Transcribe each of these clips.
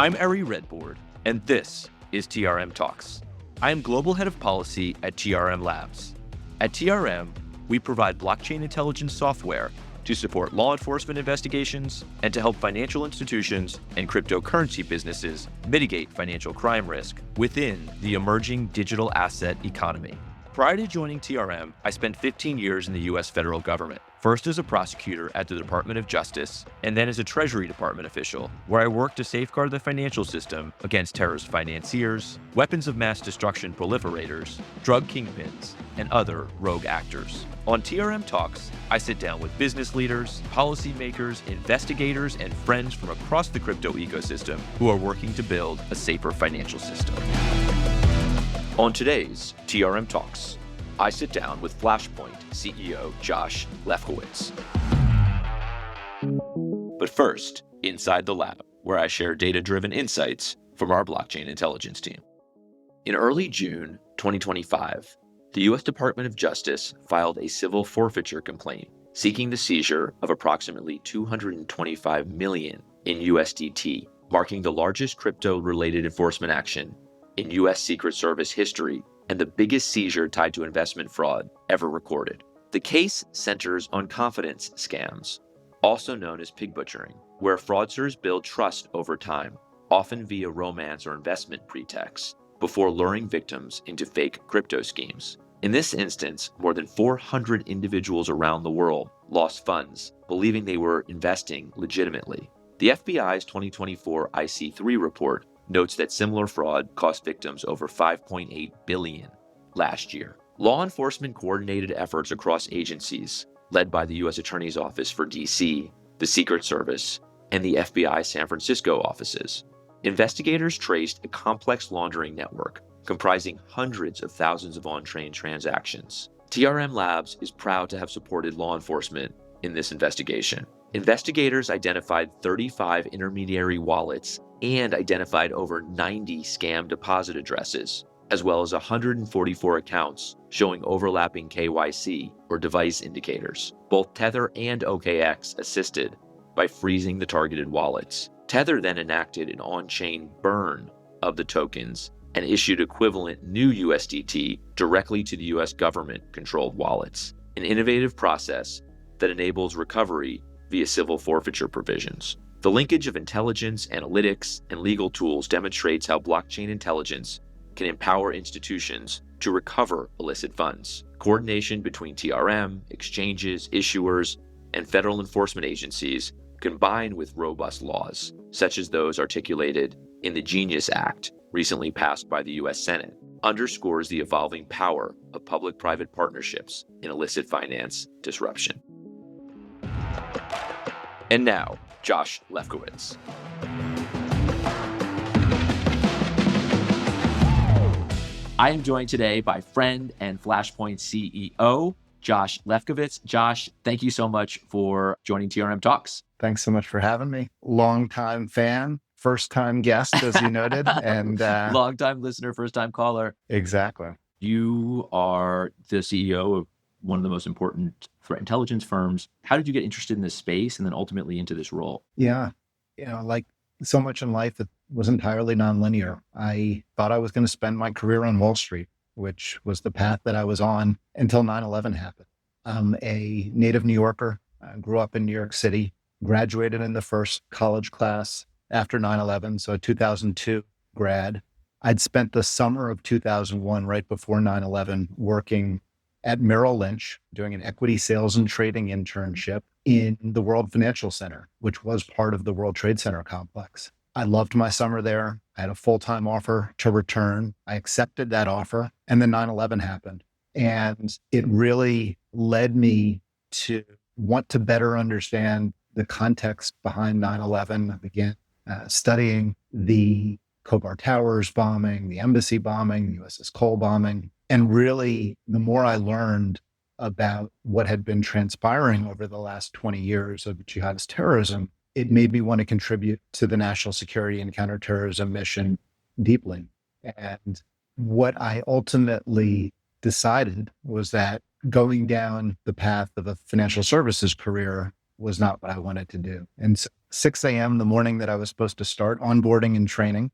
I'm Ari Redboard, and this is TRM Talks. I am Global Head of Policy at TRM Labs. At TRM, we provide blockchain intelligence software to support law enforcement investigations and to help financial institutions and cryptocurrency businesses mitigate financial crime risk within the emerging digital asset economy. Prior to joining TRM, I spent 15 years in the U.S. federal government, first as a prosecutor at the Department of Justice, and then as a Treasury Department official, where I worked to safeguard the financial system against terrorist financiers, weapons of mass destruction proliferators, drug kingpins, and other rogue actors. On TRM Talks, I sit down with business leaders, policymakers, investigators, and friends from across the crypto ecosystem who are working to build a safer financial system. On today's TRM Talks, I sit down with Flashpoint CEO Josh Lefkowitz. But first, inside the lab, where I share data-driven insights from our blockchain intelligence team. In early June 2025, the U.S. Department of Justice filed a civil forfeiture complaint seeking the seizure of approximately $225 million in USDT, marking the largest crypto-related enforcement action in U.S. Secret Service history and the biggest seizure tied to investment fraud ever recorded. The case centers on confidence scams, also known as pig butchering, where fraudsters build trust over time, often via romance or investment pretexts, before luring victims into fake crypto schemes. In this instance, more than 400 individuals around the world lost funds, believing they were investing legitimately. The FBI's 2024 IC3 report notes that similar fraud cost victims over $5.8 billion last year. Law enforcement coordinated efforts across agencies, led by the U.S. Attorney's Office for D.C., the Secret Service, and the FBI San Francisco offices. Investigators traced a complex laundering network comprising hundreds of thousands of on-chain transactions. TRM Labs is proud to have supported law enforcement in this investigation. Investigators identified 35 intermediary wallets and identified over 90 scam deposit addresses, as well as 144 accounts showing overlapping KYC or device indicators. Both Tether and OKX assisted by freezing the targeted wallets. Tether then enacted an on-chain burn of the tokens and issued equivalent new USDT directly to the US government-controlled wallets, an innovative process that enables recovery via civil forfeiture provisions. The linkage of intelligence, analytics, and legal tools demonstrates how blockchain intelligence can empower institutions to recover illicit funds. Coordination between TRM, exchanges, issuers, and federal enforcement agencies, combined with robust laws, such as those articulated in the Genius Act, recently passed by the U.S. Senate, underscores the evolving power of public-private partnerships in illicit finance disruption. And now, Josh Lefkowitz. I am joined today by friend and Flashpoint CEO, Josh Lefkowitz. Josh, thank you so much for joining TRM Talks. Thanks so much for having me. Longtime fan, first-time guest, as you noted. And Long-time listener, first-time caller. Exactly. You are the CEO of one of the most important threat intelligence firms. How did you get interested in this space and then ultimately into this role? Yeah. Like so much in life, it was entirely nonlinear. I thought I was going to spend my career on Wall Street, which was the path that I was on until 9/11 happened. I'm a native New Yorker. I grew up in New York City, graduated in the first college class after 9/11, so a 2002 grad. I'd spent the summer of 2001, right before 9/11, working at Merrill Lynch, doing an equity sales and trading internship in the World Financial Center, which was part of the World Trade Center complex. I loved my summer there. I had a full-time offer to return. I accepted that offer, and then 9/11 happened. And it really led me to want to better understand the context behind 9/11. I began studying the Khobar Towers bombing, the embassy bombing, the USS Cole bombing. And really, the more I learned about what had been transpiring over the last 20 years of jihadist terrorism, it made me want to contribute to the national security and counterterrorism mission deeply. And what I ultimately decided was that going down the path of a financial services career was not what I wanted to do. And so 6 a.m. the morning that I was supposed to start onboarding and training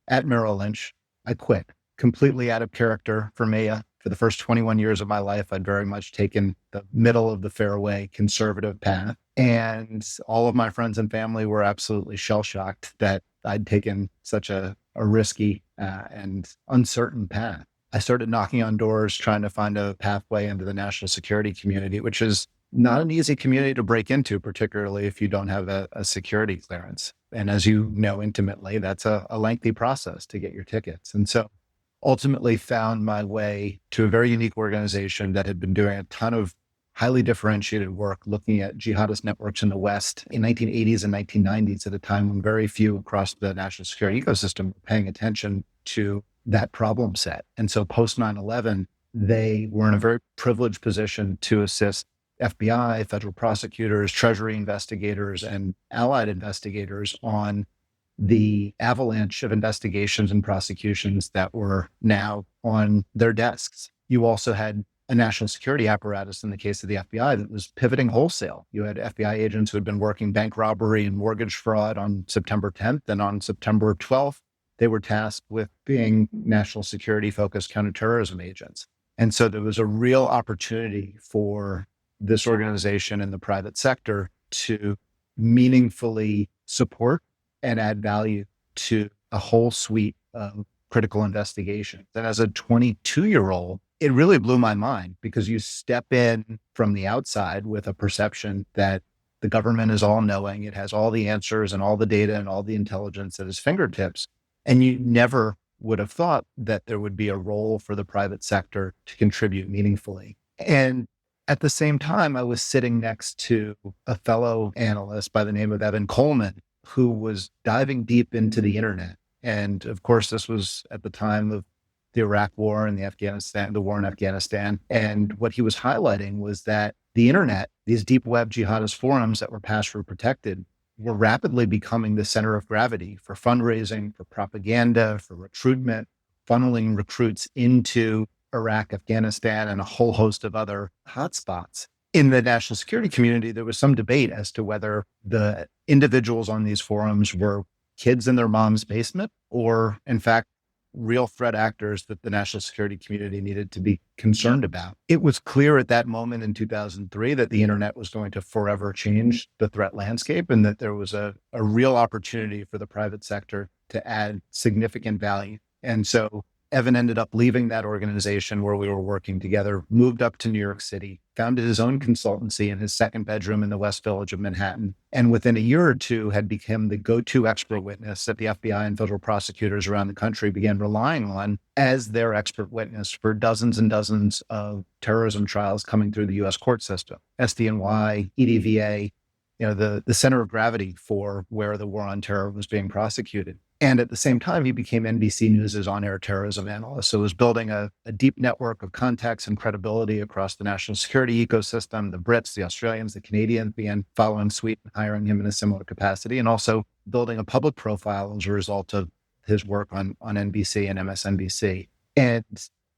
at Merrill Lynch. I quit, completely out of character for me. For the first 21 years of my life, I'd very much taken the middle of the fairway conservative path. And all of my friends and family were absolutely shell-shocked that I'd taken such a risky and uncertain path. I started knocking on doors, trying to find a pathway into the national security community, which is not an easy community to break into, particularly if you don't have a security clearance. And as you know intimately, that's a lengthy process to get your tickets. And so ultimately found my way to a very unique organization that had been doing a ton of highly differentiated work looking at jihadist networks in the West in 1980s and 1990s at a time when very few across the national security ecosystem were paying attention to that problem set. And so post 9/11, they were in a very privileged position to assist FBI, federal prosecutors, Treasury investigators, and allied investigators on the avalanche of investigations and prosecutions that were now on their desks. You also had a national security apparatus in the case of the FBI that was pivoting wholesale. You had FBI agents who had been working bank robbery and mortgage fraud on September 10th, and on September 12th, they were tasked with being national security focused counterterrorism agents. And so there was a real opportunity for this organization in the private sector to meaningfully support and add value to a whole suite of critical investigations. And as a 22-year-old, it really blew my mind because you step in from the outside with a perception that the government is all knowing. It has all the answers and all the data and all the intelligence at its fingertips. And you never would have thought that there would be a role for the private sector to contribute meaningfully. And at the same time, I was sitting next to a fellow analyst by the name of Evan Coleman, who was diving deep into the internet. And of course, this was at the time of the Iraq war and the war in Afghanistan. And what he was highlighting was that the internet, these deep web jihadist forums that were password protected, were rapidly becoming the center of gravity for fundraising, for propaganda, for recruitment, funneling recruits into Iraq, Afghanistan, and a whole host of other hotspots. In the national security community, there was some debate as to whether the individuals on these forums were kids in their mom's basement or, in fact, real threat actors that the national security community needed to be concerned about. It was clear at that moment in 2003 that the internet was going to forever change the threat landscape and that there was a real opportunity for the private sector to add significant value. And so Evan ended up leaving that organization where we were working together, moved up to New York City, founded his own consultancy in his second bedroom in the West Village of Manhattan, and within a year or two had become the go-to expert witness that the FBI and federal prosecutors around the country began relying on as their expert witness for dozens and dozens of terrorism trials coming through the U.S. court system. SDNY, EDVA, the center of gravity for where the war on terror was being prosecuted. And at the same time, he became NBC News' on-air terrorism analyst. So was building a deep network of contacts and credibility across the national security ecosystem. The Brits, the Australians, the Canadians began following suit and hiring him in a similar capacity, and also building a public profile as a result of his work on NBC and MSNBC. And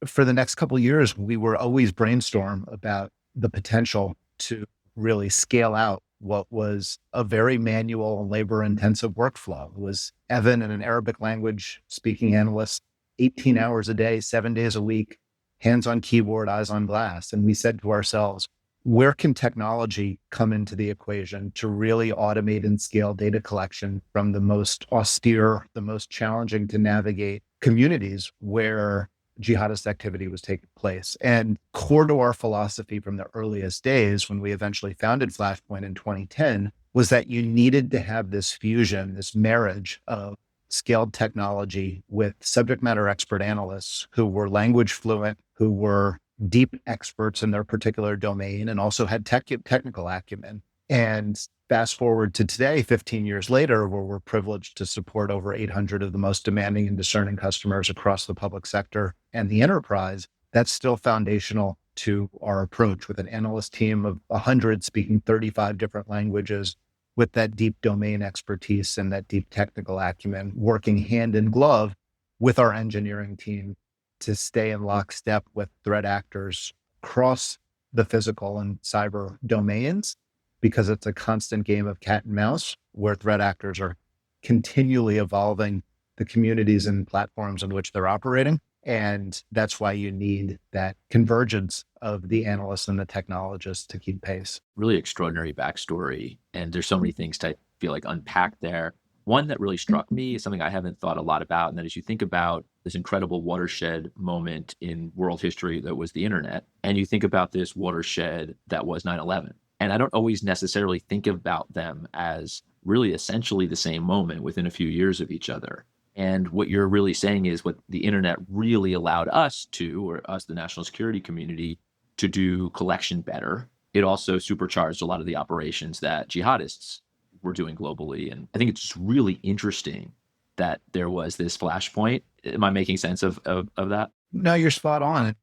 for the next couple of years, we were always brainstorm about the potential to really scale out what was a very manual and labor-intensive workflow. It was Evan and an Arabic language speaking analyst, 18 hours a day, 7 days a week, hands on keyboard, eyes on glass. And we said to ourselves, where can technology come into the equation to really automate and scale data collection from the most austere, the most challenging to navigate communities where jihadist activity was taking place? And core to our philosophy from the earliest days, when we eventually founded Flashpoint in 2010, was that you needed to have this fusion, this marriage of scaled technology with subject matter expert analysts who were language fluent, who were deep experts in their particular domain, and also had technical acumen. And fast forward to today, 15 years later, where we're privileged to support over 800 of the most demanding and discerning customers across the public sector and the enterprise, that's still foundational to our approach, with an analyst team of 100 speaking 35 different languages, with that deep domain expertise and that deep technical acumen, working hand in glove with our engineering team to stay in lockstep with threat actors across the physical and cyber domains, because it's a constant game of cat and mouse where threat actors are continually evolving the communities and platforms in which they're operating. And that's why you need that convergence of the analysts and the technologists to keep pace. Really extraordinary backstory. And there's so many things to feel like unpack there. One that really struck me is something I haven't thought a lot about. And that is you think about this incredible watershed moment in world history that was the internet. And you think about this watershed that was 9/11. And I don't always necessarily think about them as really essentially the same moment within a few years of each other. And what you're really saying is what the internet really allowed us to, or us, the national security community, to do collection better. It also supercharged a lot of the operations that jihadists were doing globally. And I think it's just really interesting that there was this flashpoint. Am I making sense of that? No, you're spot on.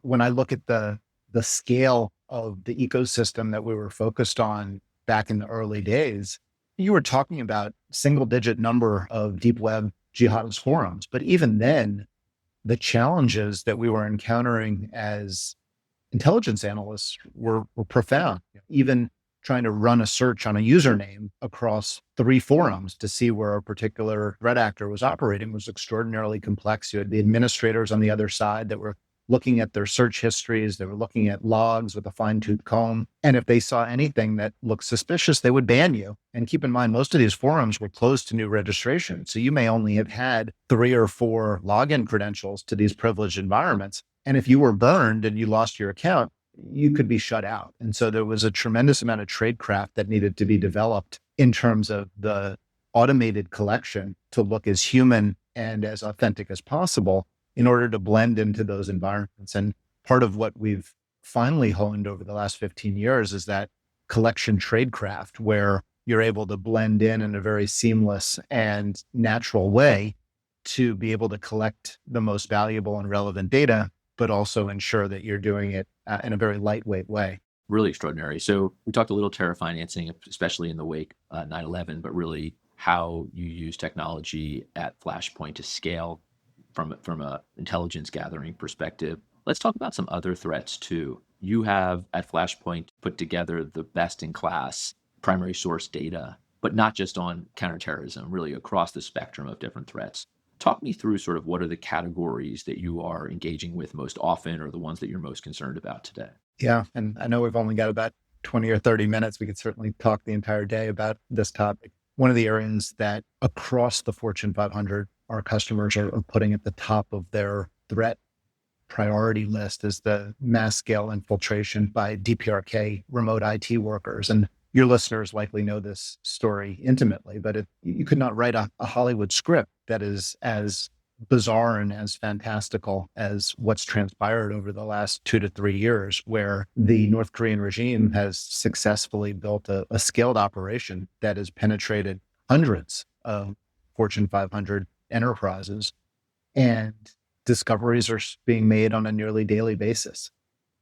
When I look at the scale of the ecosystem that we were focused on back in the early days, you were talking about single digit number of deep web jihadist forums. But even then, the challenges that we were encountering as intelligence analysts were profound. Even trying to run a search on a username across 3 forums to see where a particular threat actor was operating was extraordinarily complex. You had the administrators on the other side that were looking at their search histories. They were looking at logs with a fine-tooth comb. And if they saw anything that looked suspicious, they would ban you. And keep in mind, most of these forums were closed to new registration. So you may only have had 3 or 4 login credentials to these privileged environments. And if you were burned and you lost your account, you could be shut out. And so there was a tremendous amount of tradecraft that needed to be developed in terms of the automated collection to look as human and as authentic as possible in order to blend into those environments. And part of what we've finally honed over the last 15 years is that collection tradecraft, where you're able to blend in a very seamless and natural way to be able to collect the most valuable and relevant data, but also ensure that you're doing it in a very lightweight way. Really extraordinary. So we talked a little terror financing, especially in the wake of 9/11, but really how you use technology at Flashpoint to scale from a intelligence gathering perspective. Let's talk about some other threats too. You have at Flashpoint put together the best in class primary source data, but not just on counterterrorism, really across the spectrum of different threats. Talk me through sort of what are the categories that you are engaging with most often, or the ones that you're most concerned about today? Yeah. And I know we've only got about 20 or 30 minutes. We could certainly talk the entire day about this topic. One of the areas that across the Fortune 500, our customers are putting at the top of their threat priority list is the mass scale infiltration by DPRK remote IT workers. And your listeners likely know this story intimately, but you could not write a Hollywood script that is as bizarre and as fantastical as what's transpired over the last 2 to 3 years, where the North Korean regime has successfully built a scaled operation that has penetrated hundreds of Fortune 500 enterprises, and discoveries are being made on a nearly daily basis.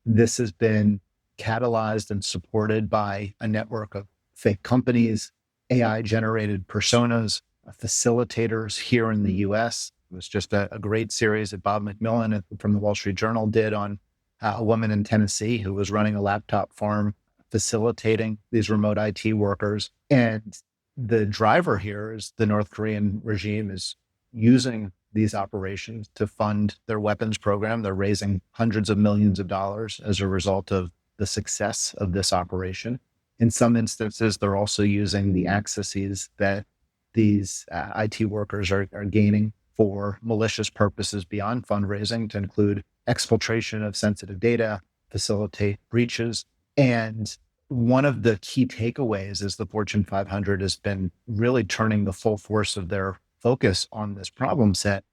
This has been catalyzed and supported by a network of fake companies, AI generated personas, facilitators here in the US. It was just a great series that Bob McMillan from the Wall Street Journal did on a woman in Tennessee who was running a laptop farm, facilitating these remote IT workers. And the driver here is the North Korean regime is using these operations to fund their weapons program. They're raising hundreds of millions of dollars as a result of the success of this operation. In some instances, they're also using the accesses that these IT workers are gaining for malicious purposes beyond fundraising, to include exfiltration of sensitive data, facilitate breaches. And one of the key takeaways is the Fortune 500 has been really turning the full force of their focus on this problem set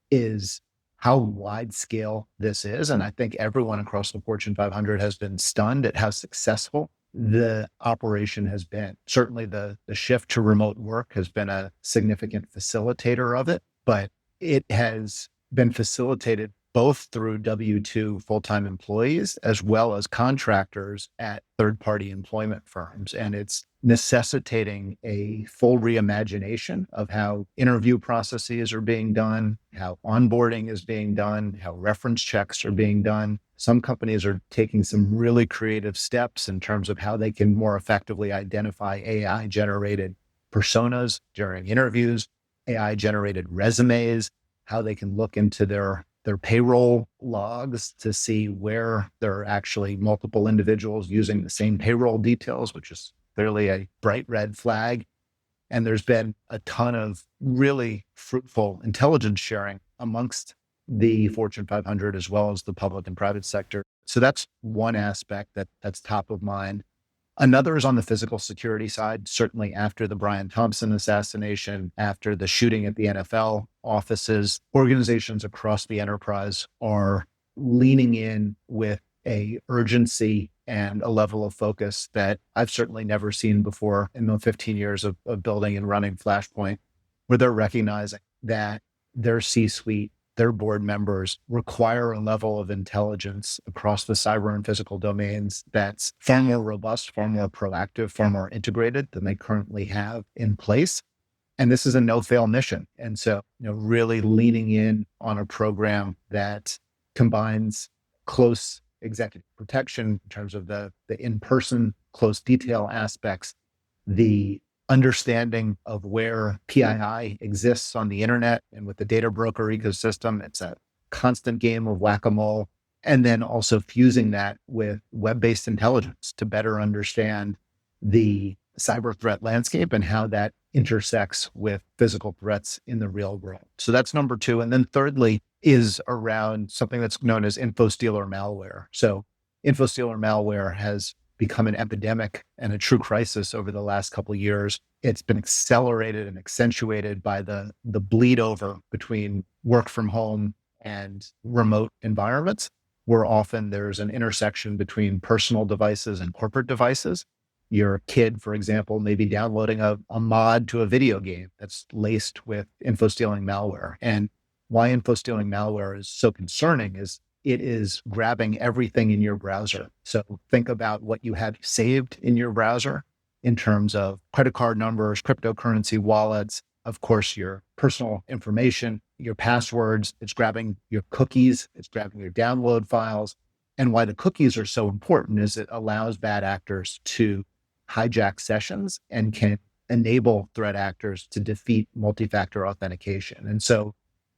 is how wide scale this is. And I think everyone across the Fortune 500 has been stunned at how successful the operation has been. Certainly the shift to remote work has been a significant facilitator of it, but it has been facilitated both through W-2 full-time employees as well as contractors at third-party employment firms. And it's necessitating a full reimagination of how interview processes are being done, how onboarding is being done, how reference checks are being done. Some companies are taking some really creative steps in terms of how they can more effectively identify AI-generated personas during interviews, AI-generated resumes, how they can look into their payroll logs to see where there are actually multiple individuals using the same payroll details, which is clearly a bright red flag. And there's been a ton of really fruitful intelligence sharing amongst the Fortune 500 as well as the public and private sector. So that's one aspect that's top of mind. Another is on the physical security side, certainly after the Brian Thompson assassination, after the shooting at the NFL offices, organizations across the enterprise are leaning in with a urgency and a level of focus that I've certainly never seen before in the 15 years of building and running Flashpoint, where they're recognizing that their C-suite, their board members require a level of intelligence across the cyber and physical domains that's far more robust, far more proactive, far more integrated than they currently have in place. And this is a no-fail mission. And so, really leaning in on a program that combines close executive protection in terms of the in-person close detail aspects, the understanding of where PII exists on the internet and with the data broker ecosystem. It's a constant game of whack-a-mole. And then also fusing that with web-based intelligence to better understand the cyber threat landscape and how that intersects with physical threats in the real world. So that's number two. And then thirdly is around something that's known as infostealer malware. So infostealer malware has become an epidemic and a true crisis over the last couple of years. It's been accelerated and accentuated by the bleed over between work from home and remote environments, where often there's an intersection between personal devices and corporate devices. Your kid, for example, may be downloading a mod to a video game that's laced with infostealing malware. And why infostealing malware is so concerning is it is grabbing everything in your browser. So think about what you have saved in your browser in terms of credit card numbers, cryptocurrency wallets, of course, your personal information, your passwords. It's grabbing your cookies. It's grabbing your download files. And why the cookies are so important is it allows bad actors to hijack sessions and can enable threat actors to defeat multi-factor authentication. And so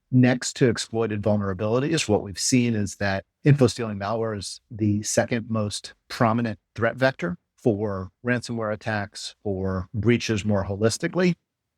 next to exploited vulnerabilities, what we've seen is that infostealing malware is the second most prominent threat vector for ransomware attacks, for breaches more holistically.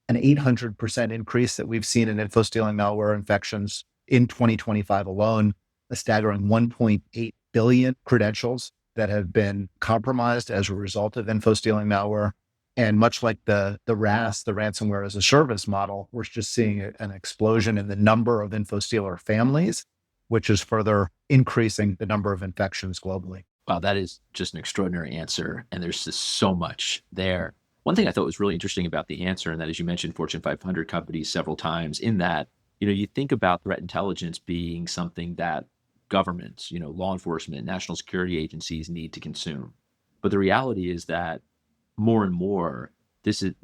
An 800% increase that we've seen in infostealing malware infections in 2025 alone, a staggering 1.8 billion credentials that have been compromised as a result of infostealing malware. And much like the RAS, the ransomware as a service model, we're just seeing an explosion in the number of infostealer families, which is further increasing the number of infections globally. Wow, that is just an extraordinary answer. And there's just so much there. One thing I thought was really interesting about the answer, and that is you mentioned Fortune 500 companies several times, in that, you think about threat intelligence being something that governments, law enforcement, national security agencies need to consume. But the reality is that more and more,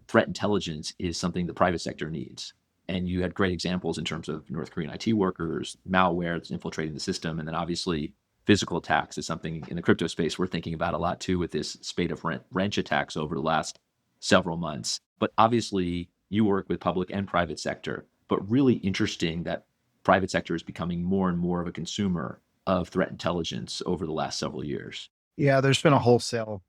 threat intelligence is something the private sector needs. And you had great examples in terms of North Korean IT workers, malware that's infiltrating the system, and then obviously physical attacks is something in the crypto space we're thinking about a lot too, with this spate of wrench attacks over the last several months. But obviously you work with public and private sector, but really interesting that private sector is becoming more and more of a consumer of threat intelligence over the last several years. Yeah, there's been a wholesale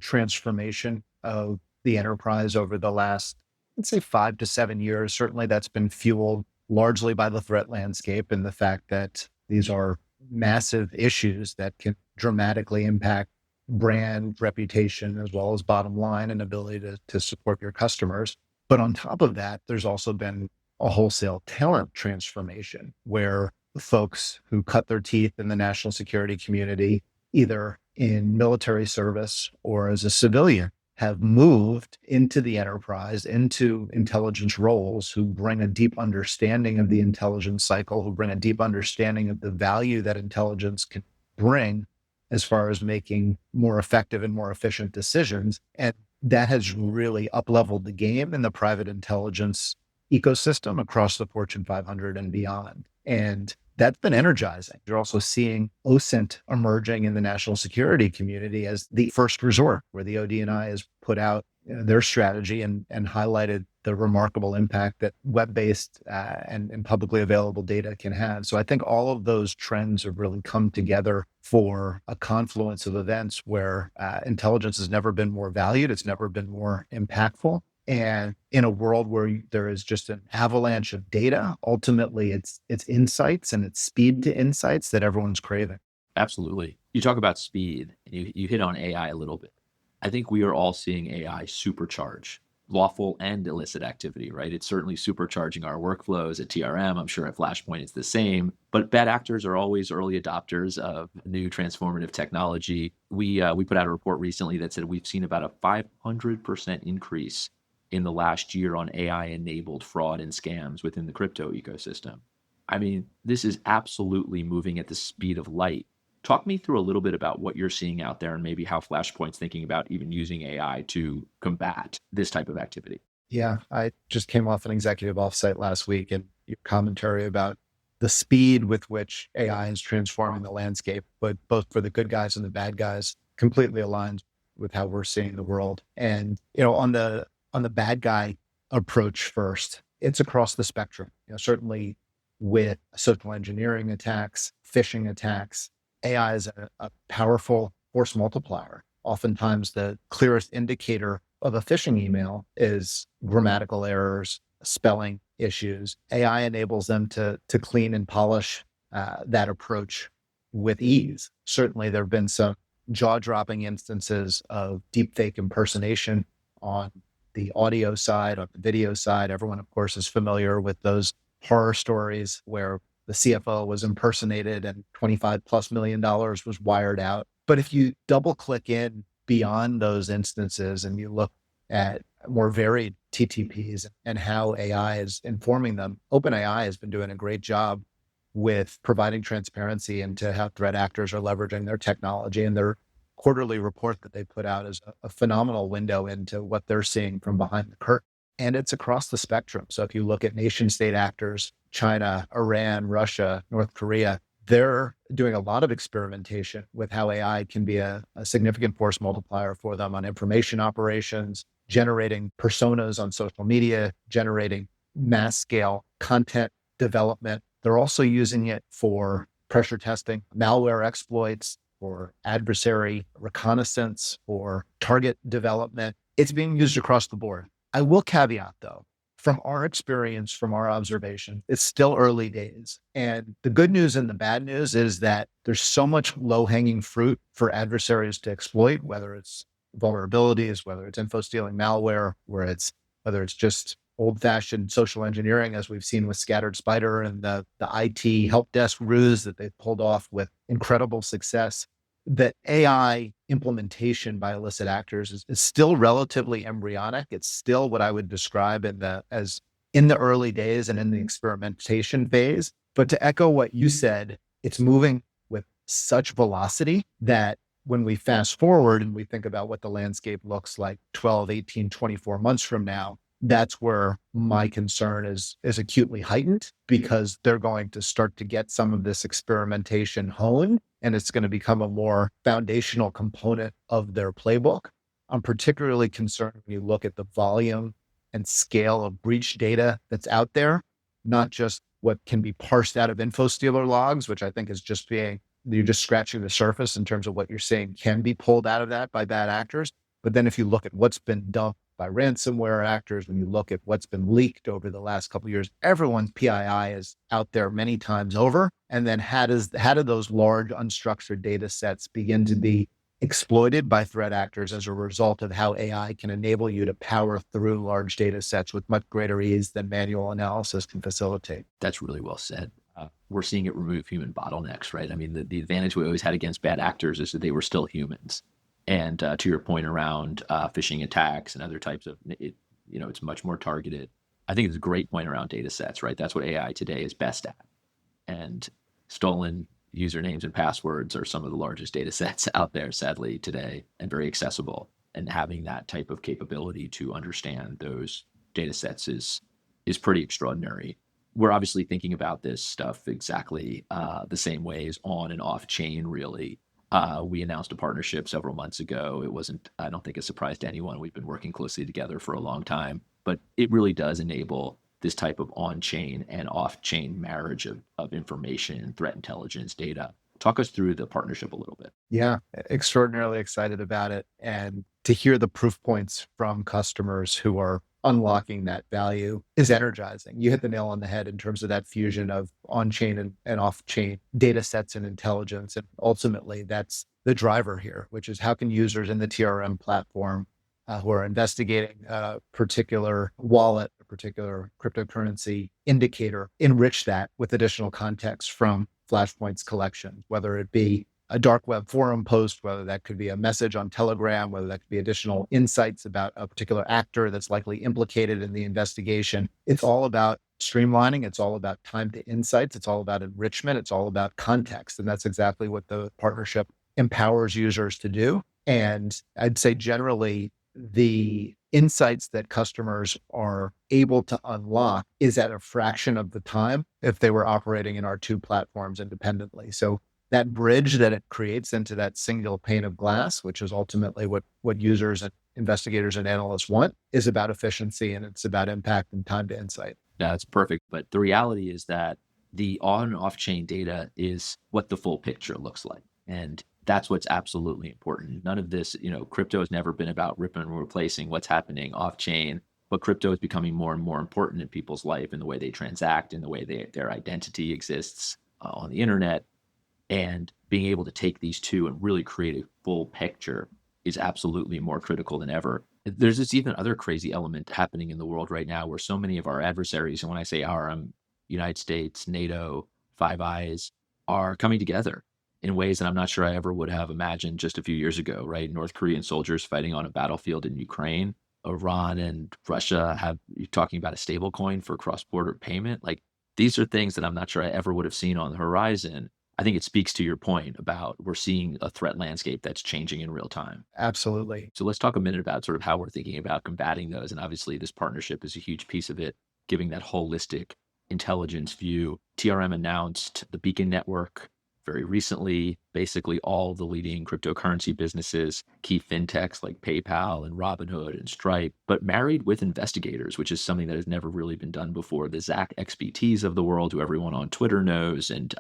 transformation of the enterprise over the last, let's say, 5 to 7 years. Certainly that's been fueled largely by the threat landscape and the fact that these are massive issues that can dramatically impact brand reputation as well as bottom line and ability to support your customers. But on top of that, there's also been a wholesale talent transformation where folks who cut their teeth in the national security community, either in military service or as a civilian, have moved into the enterprise, into intelligence roles, who bring a deep understanding of the intelligence cycle, who bring a deep understanding of the value that intelligence can bring as far as making more effective and more efficient decisions. And that has really up-leveled the game in the private intelligence ecosystem across the Fortune 500 and beyond. And that's been energizing. You're also seeing OSINT emerging in the national security community as the first resort, where the ODNI has put out their strategy and highlighted the remarkable impact that web-based and publicly available data can have. So I think all of those trends have really come together for a confluence of events where intelligence has never been more valued. It's never been more impactful. And in a world where there is just an avalanche of data, ultimately it's insights and it's speed to insights that everyone's craving. Absolutely. You talk about speed, and you hit on AI a little bit. I think we are all seeing AI supercharge lawful and illicit activity, right? It's certainly supercharging our workflows at TRM. I'm sure at Flashpoint it's the same. But bad actors are always early adopters of new transformative technology. We put out a report recently that said we've seen about a 500% increase in the last year on AI-enabled fraud and scams within the crypto ecosystem. I mean, this is absolutely moving at the speed of light. Talk me through a little bit about what you're seeing out there and maybe how Flashpoint's thinking about even using AI to combat this type of activity. Yeah, I just came off an executive offsite last week, and your commentary about the speed with which AI is transforming the landscape, but both for the good guys and the bad guys, completely aligns with how we're seeing the world. And on the bad guy approach first, it's across the spectrum. Certainly with social engineering attacks, phishing attacks, AI is a powerful force multiplier. Oftentimes, the clearest indicator of a phishing email is grammatical errors, spelling issues. AI enables them to clean and polish that approach with ease. Certainly, there have been some jaw-dropping instances of deepfake impersonation on the audio side, on the video side. Everyone, of course, is familiar with those horror stories where the CFO was impersonated and $25+ million was wired out. But if you double click in beyond those instances and you look at more varied TTPs and how AI is informing them, OpenAI has been doing a great job with providing transparency into how threat actors are leveraging their technology, and their quarterly report that they put out is a phenomenal window into what they're seeing from behind the curtain. And it's across the spectrum. So if you look at nation state actors, China, Iran, Russia, North Korea, they're doing a lot of experimentation with how AI can be a significant force multiplier for them on information operations, generating personas on social media, generating mass scale content development. They're also using it for pressure testing, malware exploits, for adversary reconnaissance, for target development. It's being used across the board. I will caveat, though, from our experience, from our observation, it's still early days. And the good news and the bad news is that there's so much low-hanging fruit for adversaries to exploit, whether it's vulnerabilities, whether it's info stealing malware, whether it's just old-fashioned social engineering, as we've seen with Scattered Spider and the IT help desk ruse that they've pulled off with incredible success. That AI implementation by illicit actors is still relatively embryonic. It's still what I would describe as in the early days and in the experimentation phase. But to echo what you said, it's moving with such velocity that when we fast forward and we think about what the landscape looks like 12, 18, 24 months from now, that's where my concern is acutely heightened, because they're going to start to get some of this experimentation honed, and it's going to become a more foundational component of their playbook. I'm particularly concerned when you look at the volume and scale of breach data that's out there, not just what can be parsed out of info stealer logs, which I think is you're just scratching the surface in terms of what you're saying can be pulled out of that by bad actors. But then if you look at what's been dumped by ransomware actors, when you look at what's been leaked over the last couple of years, everyone's PII is out there many times over. And then how do those large unstructured data sets begin to be exploited by threat actors as a result of how AI can enable you to power through large data sets with much greater ease than manual analysis can facilitate? That's really well said. We're seeing it remove human bottlenecks, right? I mean, the advantage we always had against bad actors is that they were still humans. And to your point around phishing attacks and other types of it's much more targeted. I think it's a great point around data sets, right? That's what AI today is best at. And stolen usernames and passwords are some of the largest data sets out there, sadly, today, and very accessible. And having that type of capability to understand those data sets is pretty extraordinary. We're obviously thinking about this stuff exactly the same ways on and off chain, really. We announced a partnership several months ago. It wasn't, I don't think, a surprise to anyone. We've been working closely together for a long time, but it really does enable this type of on-chain and off-chain marriage of information, threat intelligence, data. Talk us through the partnership a little bit. Yeah, extraordinarily excited about it. And to hear the proof points from customers who are unlocking that value is energizing. You hit the nail on the head in terms of that fusion of on-chain and off-chain data sets and intelligence. And ultimately, that's the driver here, which is how can users in the TRM platform who are investigating a particular wallet, a particular cryptocurrency indicator, enrich that with additional context from Flashpoint's collection, whether it be a dark web forum post, whether that could be a message on Telegram, whether that could be additional insights about a particular actor that's likely implicated in the investigation. It's all about streamlining. It's all about time to insights. It's all about enrichment. It's all about context. And that's exactly what the partnership empowers users to do. And I'd say generally, the insights that customers are able to unlock is at a fraction of the time if they were operating in our two platforms independently. So that bridge that it creates into that single pane of glass, which is ultimately what users and investigators and analysts want, is about efficiency, and it's about impact and time to insight. That's perfect. But the reality is that the on and off chain data is what the full picture looks like. And that's what's absolutely important. None of this, crypto has never been about ripping and replacing what's happening off chain, but crypto is becoming more and more important in people's life, in the way they transact, in the way their identity exists on the internet. And being able to take these two and really create a full picture is absolutely more critical than ever. There's this even other crazy element happening in the world right now, where so many of our adversaries, and when I say our, United States, NATO, Five Eyes, are coming together in ways that I'm not sure I ever would have imagined just a few years ago, right? North Korean soldiers fighting on a battlefield in Ukraine. Iran and Russia you're talking about a stable coin for cross-border payment. Like, these are things that I'm not sure I ever would have seen on the horizon. I think it speaks to your point about we're seeing a threat landscape that's changing in real time. Absolutely. So let's talk a minute about sort of how we're thinking about combating those. And obviously, this partnership is a huge piece of it, giving that holistic intelligence view. TRM announced the Beacon Network very recently. Basically, all the leading cryptocurrency businesses, key fintechs like PayPal and Robinhood and Stripe, but married with investigators, which is something that has never really been done before. The Zach XBTs of the world, who everyone on Twitter knows, and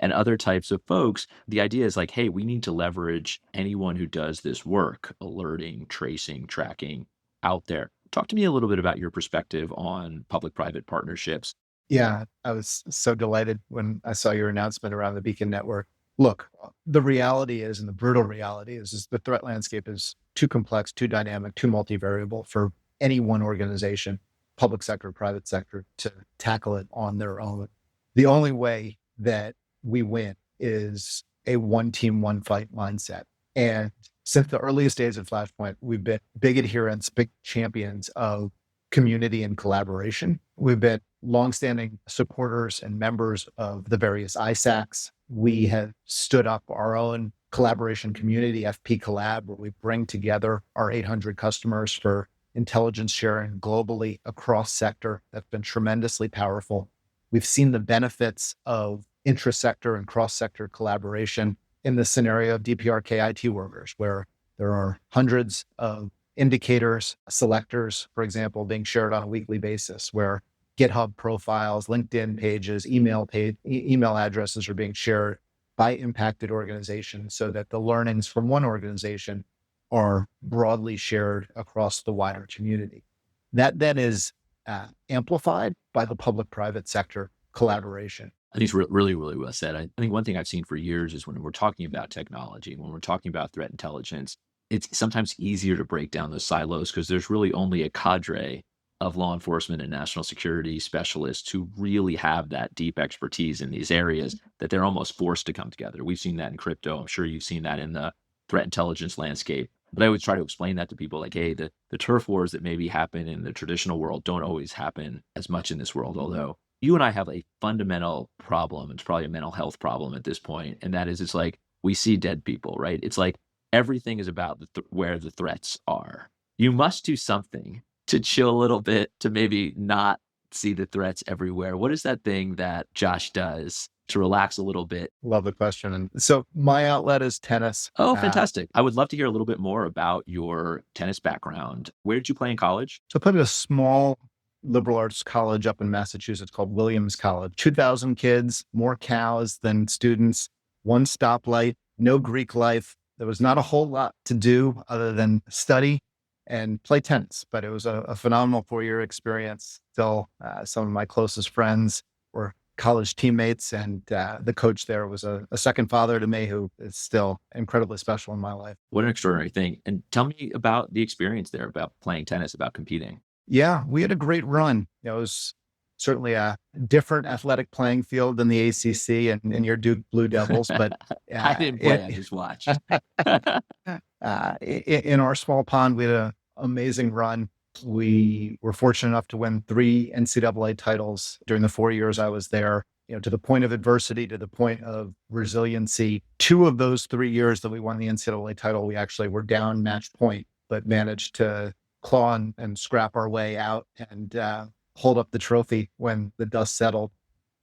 other types of folks. The idea is like, hey, we need to leverage anyone who does this work, alerting, tracing, tracking, out there. Talk to me a little bit about your perspective on public-private partnerships. Yeah, I was so delighted when I saw your announcement around the Beacon Network. Look, the reality is, and the brutal reality is the threat landscape is too complex, too dynamic, too multivariable for any one organization, public sector, private sector, to tackle it on their own. The only way that we win is a one team, one fight mindset. And since the earliest days of Flashpoint, we've been big adherents, big champions of community and collaboration. We've been longstanding supporters and members of the various ISACs. We have stood up our own collaboration community, FP Collab, where we bring together our 800 customers for intelligence sharing globally across sector. That's been tremendously powerful. We've seen the benefits of intra-sector and cross-sector collaboration in the scenario of DPRK IT workers, where there are hundreds of indicators, selectors, for example, being shared on a weekly basis, where GitHub profiles, LinkedIn pages, email addresses are being shared by impacted organizations, so that the learnings from one organization are broadly shared across the wider community. That then is amplified by the public-private sector collaboration. I think it's really, really well said. I think one thing I've seen for years is when we're talking about technology, when we're talking about threat intelligence, it's sometimes easier to break down those silos because there's really only a cadre of law enforcement and national security specialists who really have that deep expertise in these areas that they're almost forced to come together. We've seen that in crypto. I'm sure you've seen that in the threat intelligence landscape. But I always try to explain that to people like, hey, the turf wars that maybe happen in the traditional world don't always happen as much in this world. Although you and I have a fundamental problem. It's probably a mental health problem at this point. And that is, it's like we see dead people, right? It's like everything is about where the threats are. You must do something to chill a little bit, to maybe not see the threats everywhere. What is that thing that Josh does to relax a little bit? Love the question. And so my outlet is tennis. Oh, fantastic. I would love to hear a little bit more about your tennis background. Where did you play in college? So I played at a small liberal arts college up in Massachusetts called Williams College. 2,000 kids, more cows than students, one stoplight, no Greek life. There was not a whole lot to do other than study and play tennis, but it was a phenomenal 4-year experience. Still, some of my closest friends were college teammates, and the coach there was a second father to me, who is still incredibly special in my life. What an extraordinary thing. And tell me about the experience there, about playing tennis, about competing. Yeah, we had a great run. It was certainly a different athletic playing field than the ACC and your Duke Blue Devils, but I didn't play, I just watched. In our small pond, we had an amazing run. We were fortunate enough to win 3 NCAA titles during the 4 years I was there, to the point of adversity, to the point of resiliency. 2 of those 3 years that we won the NCAA title, we actually were down match point, but managed to claw and scrap our way out and hold up the trophy when the dust settled.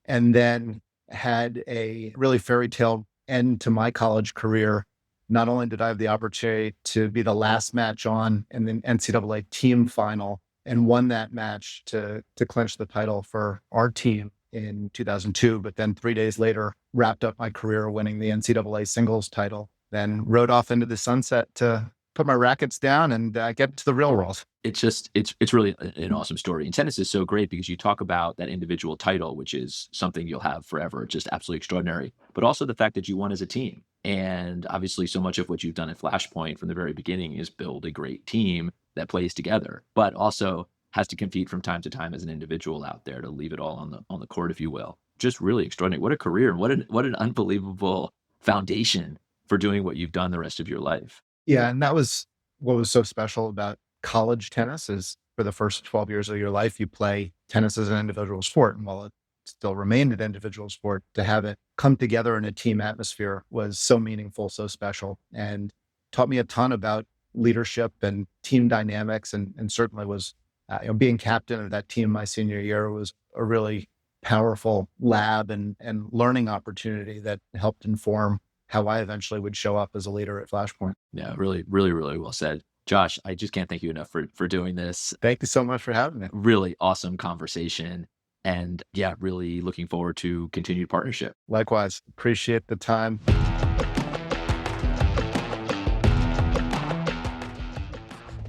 And then had a really fairy tale end to my college career. Not only did I have the opportunity to be the last match on in the NCAA team final and won that match to clinch the title for our team in 2002, but then 3 days later, wrapped up my career winning the NCAA singles title, then rode off into the sunset to put my rackets down and get to the real world. It's really an awesome story. And tennis is so great because you talk about that individual title, which is something you'll have forever, just absolutely extraordinary, but also the fact that you won as a team. And obviously so much of what you've done at Flashpoint from the very beginning is build a great team that plays together, but also has to compete from time to time as an individual out there to leave it all on the court, if you will. Just really extraordinary. What a career. What an unbelievable foundation for doing what you've done the rest of your life. Yeah, and that was what was so special about college tennis is for the first 12 years of your life, you play tennis as an individual sport. And while it still remained an individual sport, to have it come together in a team atmosphere was so meaningful, so special, and taught me a ton about leadership and team dynamics. And certainly was, being captain of that team my senior year was a really powerful lab and learning opportunity that helped inform how I eventually would show up as a leader at Flashpoint. Yeah, really, really, really well said. Josh, I just can't thank you enough for doing this. Thank you so much for having me. Really awesome conversation. And yeah, really looking forward to continued partnership. Likewise, appreciate the time.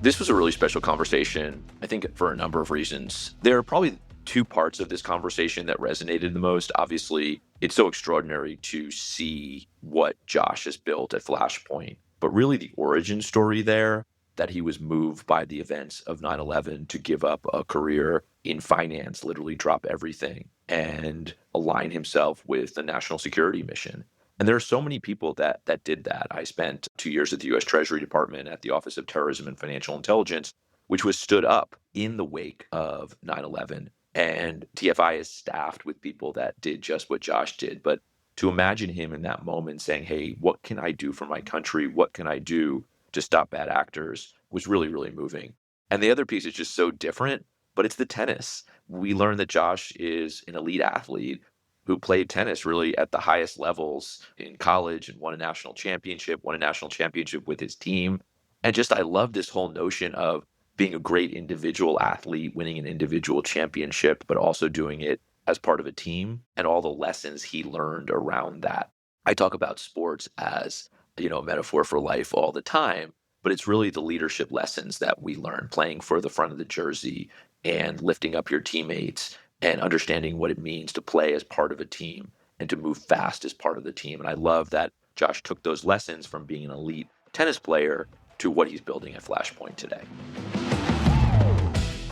This was a really special conversation, I think, for a number of reasons. There are probably 2 parts of this conversation that resonated the most. Obviously, it's so extraordinary to see what Josh has built at Flashpoint, but really the origin story there, that he was moved by the events of 9/11 to give up a career in finance, literally drop everything, and align himself with the national security mission. And there are so many people that did that. I spent 2 years at the U.S. Treasury Department at the Office of Terrorism and Financial Intelligence, which was stood up in the wake of 9/11. And TFI is staffed with people that did just what Josh did. But to imagine him in that moment saying, hey, what can I do for my country? What can I do to stop bad actors? Was really, really moving. And the other piece is just so different, but it's the tennis. We learned that Josh is an elite athlete who played tennis really at the highest levels in college and won a national championship with his team. And just, I love this whole notion of being a great individual athlete, winning an individual championship, but also doing it as part of a team and all the lessons he learned around that. I talk about sports as, a metaphor for life all the time, but it's really the leadership lessons that we learn playing for the front of the jersey and lifting up your teammates and understanding what it means to play as part of a team and to move fast as part of the team. And I love that Josh took those lessons from being an elite tennis player to what he's building at Flashpoint today.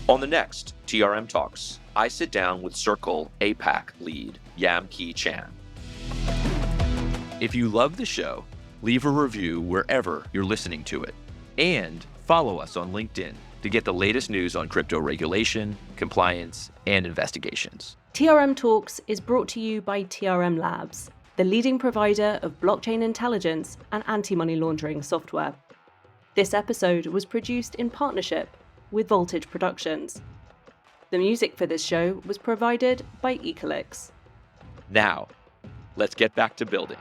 On the next TRM Talks, I sit down with Circle APAC lead Yam Ki Chan. If you love the show, leave a review wherever you're listening to it, and follow us on LinkedIn to get the latest news on crypto regulation, compliance, and investigations. TRM Talks is brought to you by TRM Labs, the leading provider of blockchain intelligence and anti-money laundering software. This episode was produced in partnership with Voltage Productions. The music for this show was provided by Ecolix. Now, let's get back to building.